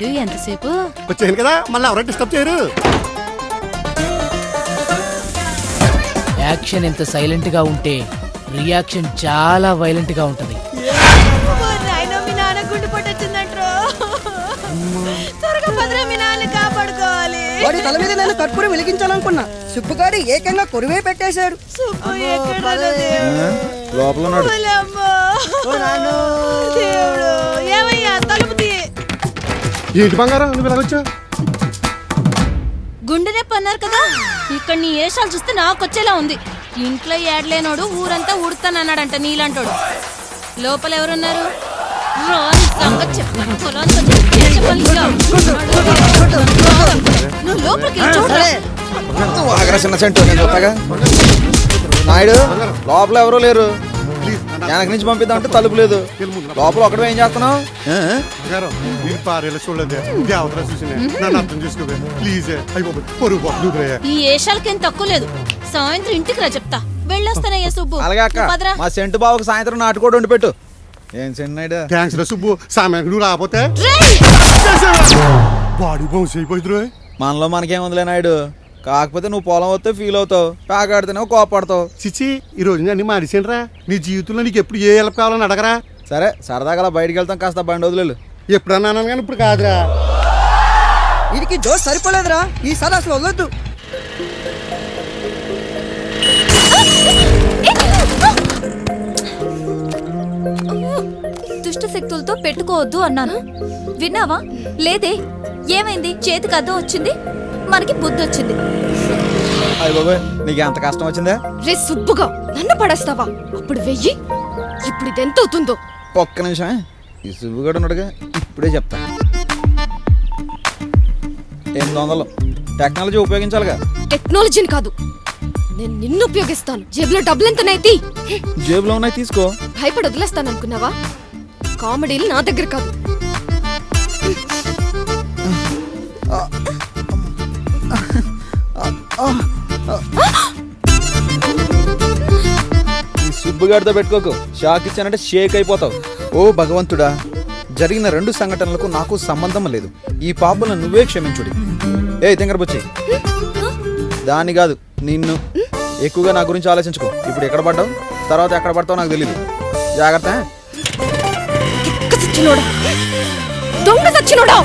వీడు ఎంతసేపు వచ్చాను కదా, మళ్ళీ ఎవరైనా డిస్టర్బ్ చేయరు. యాక్షన్ ఎంత సైలెంట్ గా ఉంటే రియాక్షన్ చాలా వైలెంట్ గా ఉంటది. మీ నాన్న గుండు పట్టొచ్చిందంట్రో. త్వరగా భద్ర మీ నాన్న కాపాడుకోవాలి. వాడి తల మీద నేను కర్పూరం వెలిగించాలనుకున్నా, సుబ్బుగాడు ఏకంగా కొరివే పెట్టేశాడు. సుబ్బు ఎక్కడ లోపల ఉన్నాడు. దేవుడు ఏమయ్యా తలుపు తీ. ఏంటి బంగారం నువ్వు ఇలాగొచ్చా? గుండె నొప్పి అన్నారు కదా, ఇక్కడ నీ ఏషాలు చూస్తే నాకొచ్చేలా ఉంది. ఇంట్లో ఏడలేనోడు ఊరంతా ఊడుతానన్నాడంట నీలాంటోడు. లోపల ఎవరున్నారు? రాని సంగతి చెప్తాను. పొలానికి వచ్చి ఏం చెప్పాలి ఇంకా? నువ్వు లోపలికి వెళ్ళి చూడరా. నువ్వు ఆగ్రా చిన్న సెంటు నేను చూస్తాగా. నాయుడు లోపల ఎవరూ లేరు, వెనక నుంచి పంపిద్దామంటే తలుపు లేదు. లోపల ఒకటే ఏం చేస్తున్నావు? బంగారం నేను పారేలా చూడలేదు, దేవతరా చూసిన నన్ను అర్థం చేసుకోవే ప్లీజ్. అయిపోయి పొరుగు పోతుంది. ఈ ఏషాలకేం తక్కువ లేదు. సాయంత్రం ఇంటికి రా చెప్తా. వెళ్ళొస్తానయ్యా సుబ్బు. అలాగే అక్క, పదరా. మా సెంటు బాబుకి సాయంత్రం నాటుకోడు వండి పెట్టు. ఏం సెంటు నాయుడు? థ్యాంక్స్ రా సుబ్బు, సమయానికి నువ్వు రాకపోతే బాడీ బౌన్స్ అయిపోయింది. మనలో మనకేముందిలే నాయుడు, కాకపోతే నువ్వు పొలం వస్తే ఫీల్ అవుతావు, పేకాడితేనేమో కోపడతావు. చిచి ఈ రోజు అన్ని మారిసేను రా. నీ జీవితంలో నీకు ఎప్పుడు ఏ హెల్ప్ కావాలని అడగరా. సరే సరదాగా అలా బయటికి వెళ్తాం, కాస్త బండి వదిలేదు. ఎప్పుడన్నా అన్నాను కానీ ఇప్పుడు కాదురా. వీడికి జోస్ సరిపోలేదురా, ఈసారి అసలు వదలొద్దు. దుష్ట శక్తులతో పెట్టుకోవద్దు అన్నాను, విన్నావా? లేదే. ఏమైంది? చేతికి అద్దం వచ్చింది, మనకి బుద్ధి వచ్చింది. అయ్య బాబాయ్, నీకు ఎంత కష్టం వచ్చిందా? రే సుబ్బుగా నన్ను పడేస్తావా? అప్పుడు వెయ్యి, ఇప్పుడు ఇది ఎంత అవుతుందో. ఒక్క నిమిషమే, ఈ సుబ్బుగాడు ఉన్నాడుగా, ఇప్పుడే చెప్తా. 800 టెక్నాలజీ ఉపయోగించాలిగా. టెక్నాలజీని కాదు, నేను నిన్ను ఉపయోగిస్తాను. జేబులో డబ్బులు ఎంతనైతే జేబులో ఉన్నాయి తీసుకో. భయపడి వదిలేస్తాను అనుకున్నావా? కామెడీలు నా దగ్గర కాదు. ఈ సుబ్బుగాడితో పెట్టుకోకు, షాక్ ఇచ్చానంటే షేక్ అయిపోతావు. ఓ భగవంతుడా, జరిగిన 2 సంఘటనలకు నాకు సంబంధం లేదు. ఈ పాపలను నువ్వే క్షమించుడి. ఏ తింగరబుచ్చి, దాన్ని కాదు నిన్ను. ఎక్కువగా నా గురించి ఆలోచించుకో. ఇప్పుడు ఎక్కడ పడ్డావు, తర్వాత ఎక్కడ పడతావు నాకు తెలియదు. జాగ్రత్త. దొంగ సచ్చినోడా!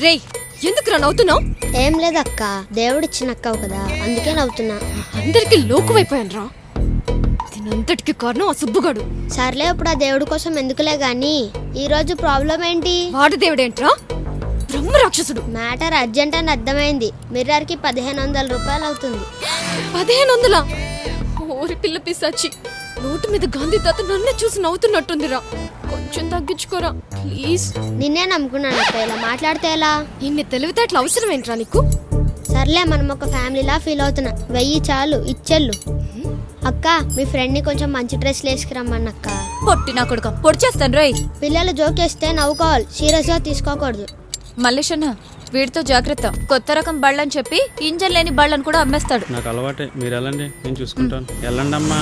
రేయ్, ఎందుకురా నవ్వుతున్నావు? ఏం లేదక్క, దేవుడిచ్చిన అక్కవు కదా, అందుకే నవ్వుతున్నా. అందరికి లోకువైపోయాను రా. దీనంతటికి కారణం ఆ సుబ్బుగాడు. సర్లే, ఇప్పుడు ఆ దేవుడి కోసం ఎందుకులే గాని ఈ రోజు ప్రాబ్లం ఏంటి? వాడి దేవుడేంట్రా? బ్రహ్మ రాక్షసుడు. మ్యాటర్ అర్జెంట్ అని అర్థమైంది. మిర్రర్ కి 1500 రూపాయలు అవుతుంది. 1500? ఓరి పిల్ల పిశాచి, నోటు మీద గాంధీ తాత నన్నే చూసి నవ్వుతున్నట్టుందిరా. కొంచెం తగ్గించుకోరా ప్లీజ్. నిన్నే నమ్ముకున్నాను అక్క, ఇలా మాట్లాడితే ఎలా? ఇన్ని తెలివితేటలు అవసరం ఏంట్రా నీకు? సర్లే, మనం ఒక ఫ్యామిలీలా ఫీల్ అవుతున్నా. 1000 చాలు, ఇచ్చెళ్ళు. అక్క, మీ ఫ్రెండ్ ని కొంచెం మంచి డ్రెస్లు వేసుకురమ్మన్నక్క. పొట్టి నా కొడుక పొడి చేస్తాను రోయ్. పిల్లలు జోకేస్తే నవ్వుకోవాలి, సీరియస్ గా తీసుకోకూడదు. మల్లేషన్న, వీడితో జాగ్రత్త. కొత్త రకం బళ్ళని చెప్పి ఇంజన్ లేని బళ్ళని కూడా అమ్మేస్తాడు. నాకు అలవాటే, మీరు వెళ్ళండి, నేను చూసుకుంటాను. వెళ్ళండి అమ్మా.